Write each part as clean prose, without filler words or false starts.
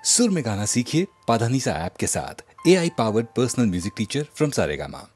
सुर में गाना सीखिए पाधानीसा ऐप के साथ। AI powered personal music teacher from Saregama.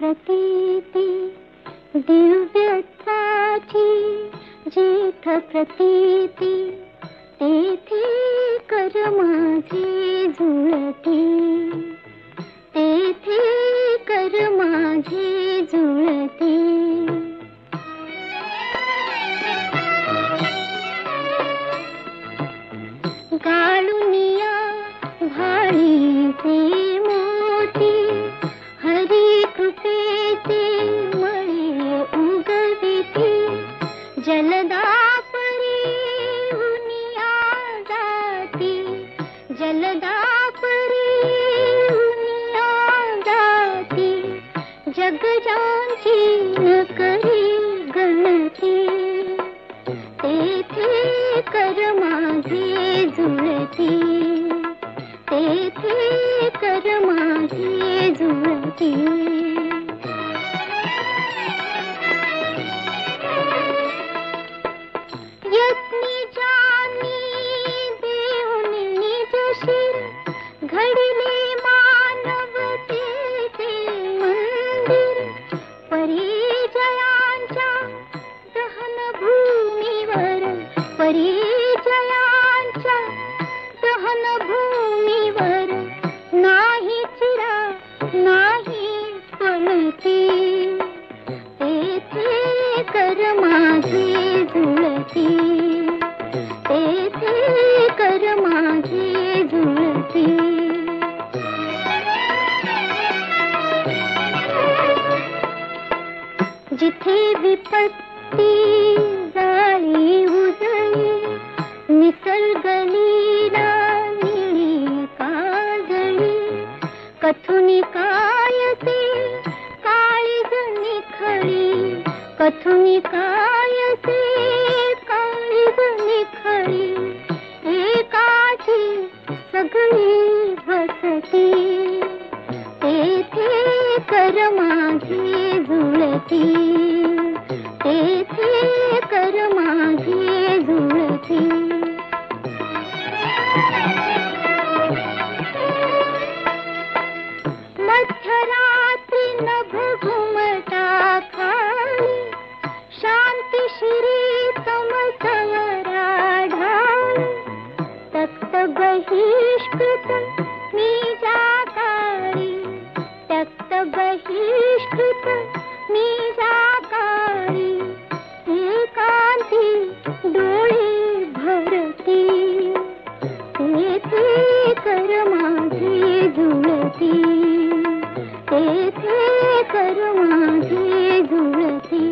प्रतीती दिव्यत्वाची जेथ प्रतीती तेथे कर माझे जुळती, तेथे कर माझे जुळती. गाळुनिया भाळीचे मोती हरी कृपेचे मळे उगविती, जलदा परी उनिया जाती, जलदा परी उनिया जाती. जग ज्यांची न करी गणती तेथे कर माझे जुळती, तेथे कर माझे जुळती. यत्नी जानी देऊन निज शिर घडिले मानवतेचे मंदिर, परिजयांच्या दहन भूमीवर, परिजयांच्या दहन भूमीवर नाही चिरा नाही पणती, तेथे कर माझे जुळती, तेथे कर माझे जुळती. जिथे विपत्ती जाळी उजळी निसर्गलीला निळी काजळी, कथुनी काय ते काळीज निखळी, कथुनी काय ते काळीज निखळी. एकाची सगळी बसती तेथे कर माझे जुळती, तेथे कर माझे जुळती. मध्यरात्री नभ घुमटा खाली शांती शिरी तमसवरा ढाळी, तक्त बहिष्कृत मी जाकाळी, तक्त बहिष्कृत मी जाकाळी. एकांती डोळे भरती तेथे कर माझे जुळती, तेथे कर माझे जुळती.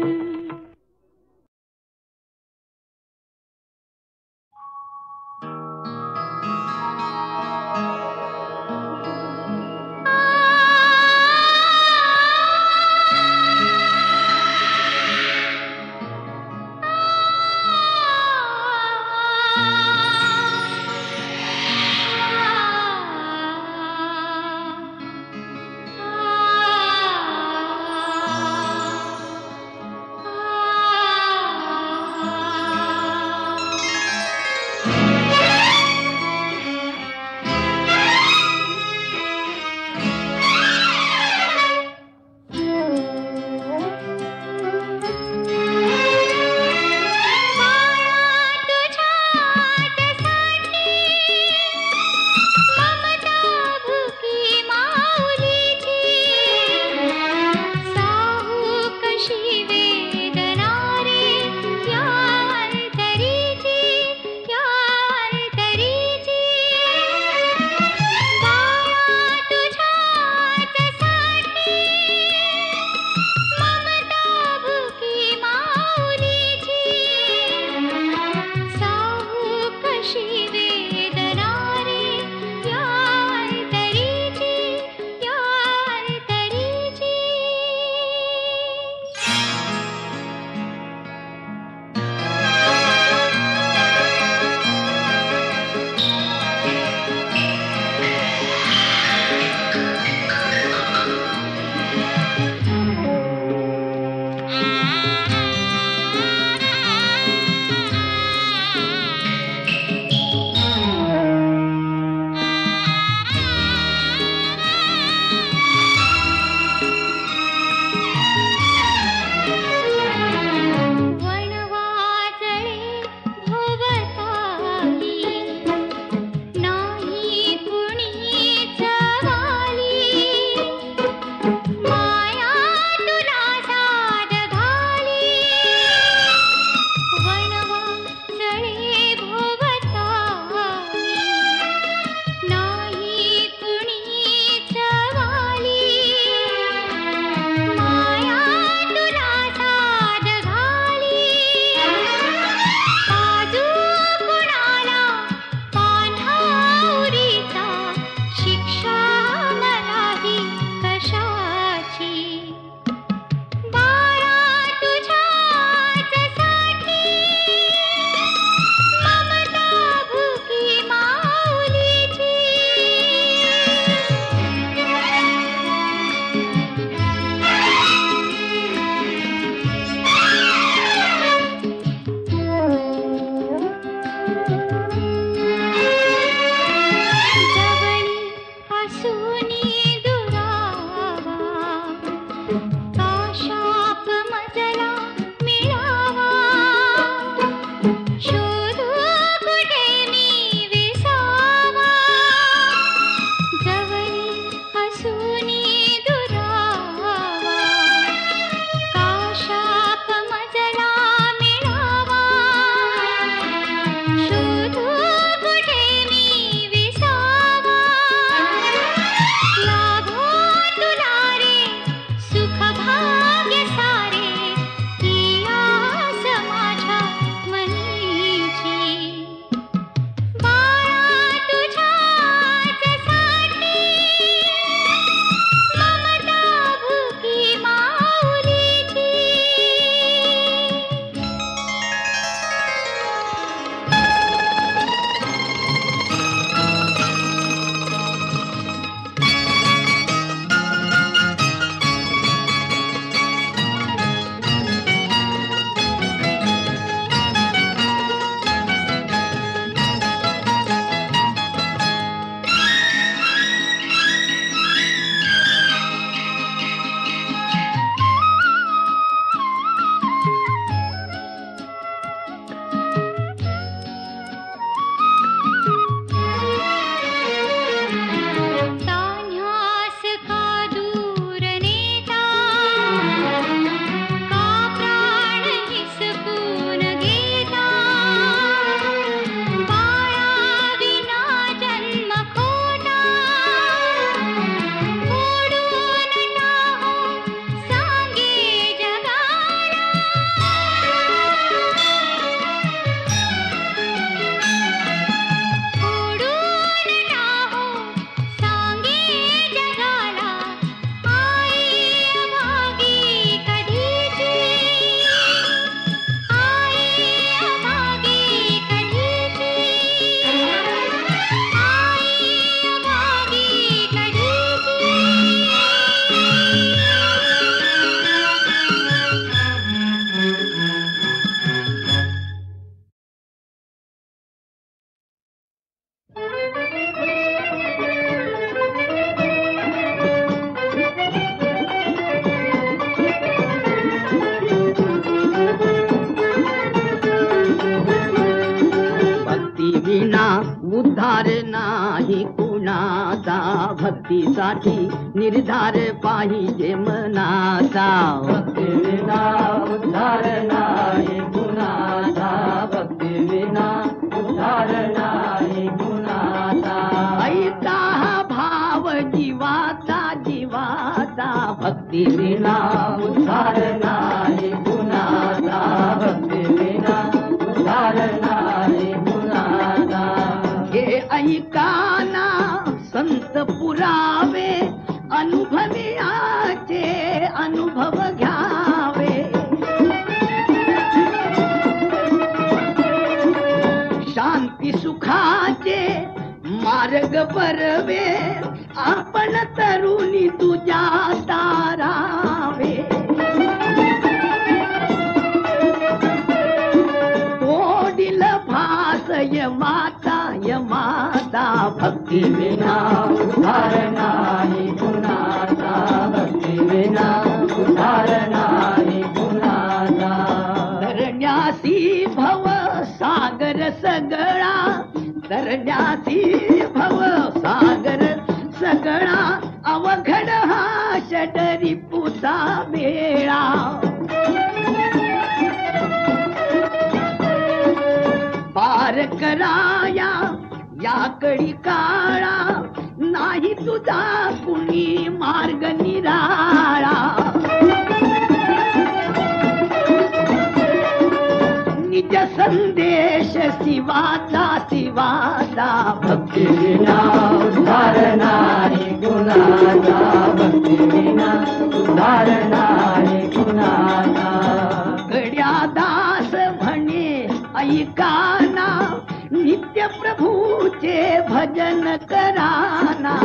नाही कुणाचा, भक्तीसाठी निर्धार पाहिजे मनाचा. भक्तीविना उद्धार नाही कुणाचा, भक्तीविना उद्धार नाही कुणाचा. ऐका हा भाव जीवाचा जीवाचा, भक्तीविना उद्धार नाही कुणाचा, भक्तीविना उद्धार नाही कुणाचा. हे ऐकाना संत पुरावे, अनुभवियाचे अनुभव घ्यावे. शांती सुखाचे मार्ग बरवे, आपण तरुणी तुझ्या तारावे. तोडिल भास यमाता यमाता, भक्तीविना उद्धार नाही कुणाचा, भक्तीविना उद्धार नाही कुणाचा. तरण्यासी भव सागर सगळा, तरण्यासी भव सागर सगळा, अवघड हा षडरी पुता मेळा. पार कराया या कडी काळा, नाही तुझा कुणी मार्ग निराळा. निज संदेश शिवाचा शिवाचा, भक्तीविना उद्धार नाही कुणाचा, भक्तीविना उद्धार नाही कुणाचा. गड्या दास म्हणे ऐकाना, नित्य प्रभूचे भजन कराना.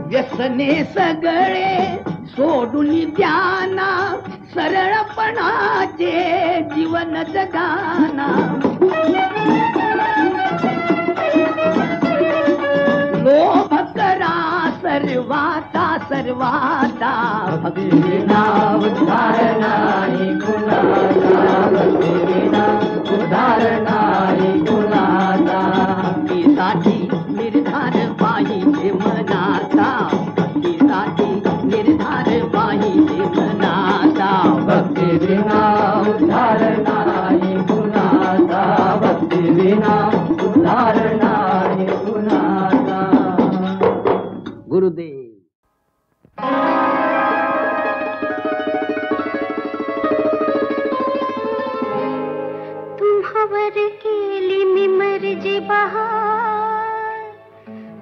व्यसने सगळे सोडून द्याना, सरळपणाचे जीवन जगाना. लोभ करा सर्वाता सर्वाता, भक्तीविना उद्धार नाही कुणाचा, भक्तीविना उद्धार नाही कुणाचा. भक्तीसाठी निर्धार पाहिजे मनाचा, भक्तीसाठी निर्धार पाहिजे मनाचा. भक्तीविना उद्धार नाही कुणाचा, भक्तीविना उद्धार नाही कुणाचा. गुरुदेव. तुम्हावर केली मी मर्जी बहार,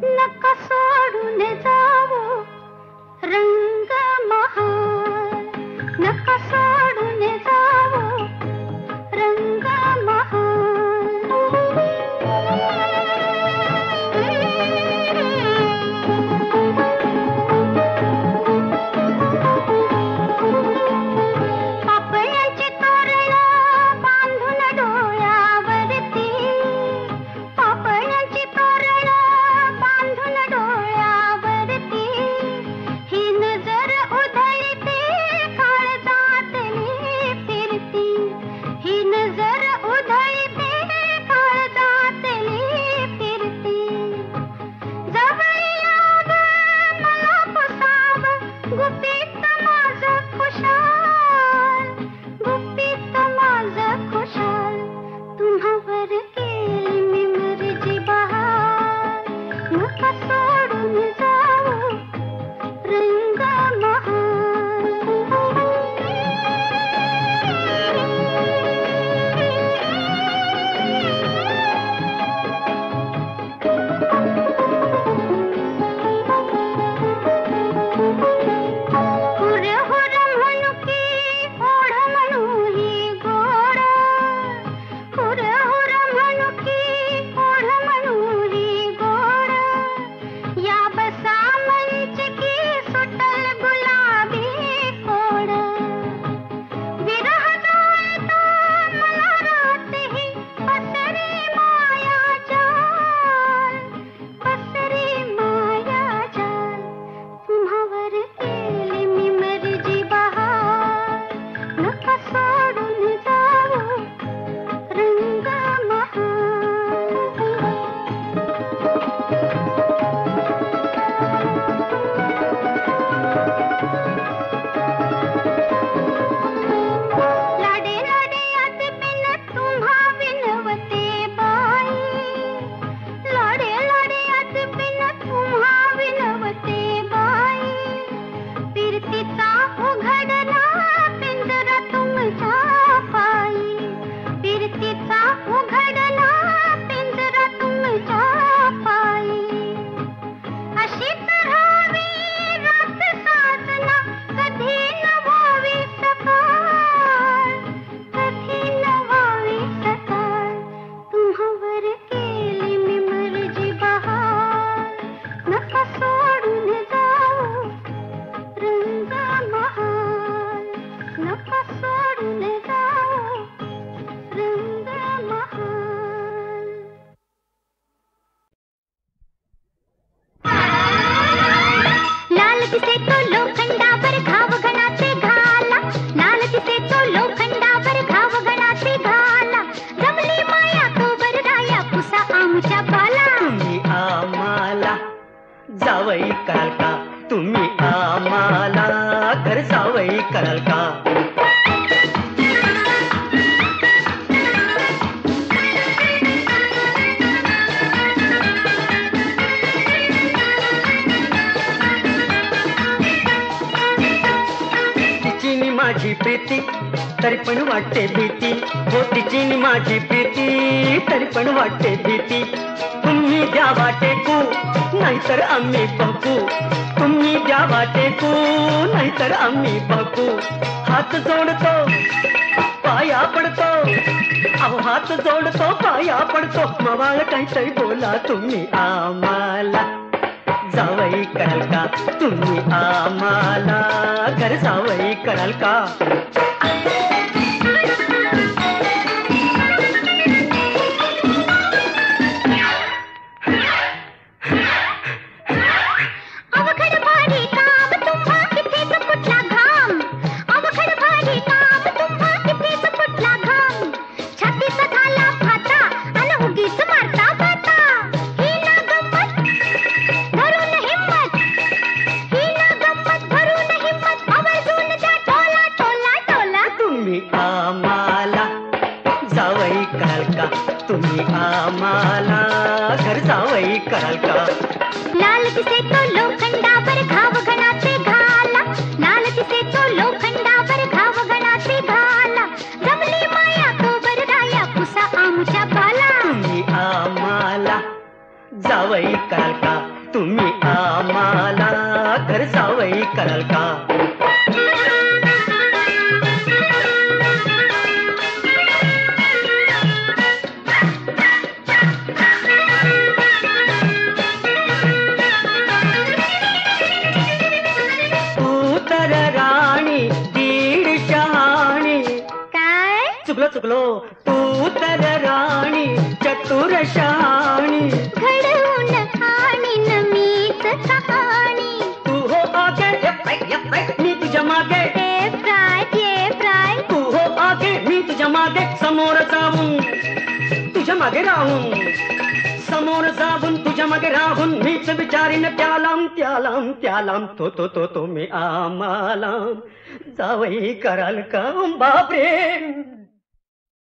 नका सोडून जावो रंग महार, नका सोडून जावो रंग पापयांची तोरण बांधून डोळ्यावरती, पापयांची तोरण बांधून डोळ्यावरती, ही नजर उधळते काळजात का? तिची नि माझी प्रीती तरी पण वाटते भीती, हो तिची नि माझी प्रीती तरी पण वाटते भीती. तुम्ही द्या वाटेकू नाहीतर आम्ही बघू, तुम्ही द्या वाटेकू नाहीतर आम्ही बघू. हात जोडतो पाया पडतो, अहो हात जोडतो पाया पडतो. मवाळ काहीतरी बोला तुम्ही आम्हाला जावई कराल का? तुम्ही आम्हाला घर जावई कराल का? अवघड भारी काम तुम्हा कितीच कुठला घाम, अवघड भारी काम तुम्हा कितीच कुठला घाम. छातीचा झाला फाटा अन उगीच मारता बाता. ही ना गंमत धरून हिम्मत, ही ना गंमत धरून हिम्मत. आवर्जून द्या टोला टोला टोला. तुम्ही आम्हाला जावई कराल का? तुम्ही आम्हाला घर जावई कराल का? लाल दिसे तो लोखंडावर घाव घणाचे घाला, लाल दिसे तो लोखंडावर घाव घणाचे घाला. जमली माया तो बरगाया पुसा आमच्या बाला. तुम्ही आम्हाला जावई कराल का? तुम्ही आम्हाला घर जावई कराल का? तू तर राणी दीड शहाणी. काय चुकलो तू तर राणी चतुर शहाणी. घडवून आणीन मीच कहाणी. तू हो आगे मी तुझ्या मागे, ये फ्राय तू हो आगे मी तुझ्या मागे. समोर जाऊन तुझ्या मागे राहून, समोर जाऊन तुझ्या मागे राहून मीच विचारीन त्यालाम त्यालाम त्यालाम. तो तुम्ही आम्हाला जावई कराल का? बापरे.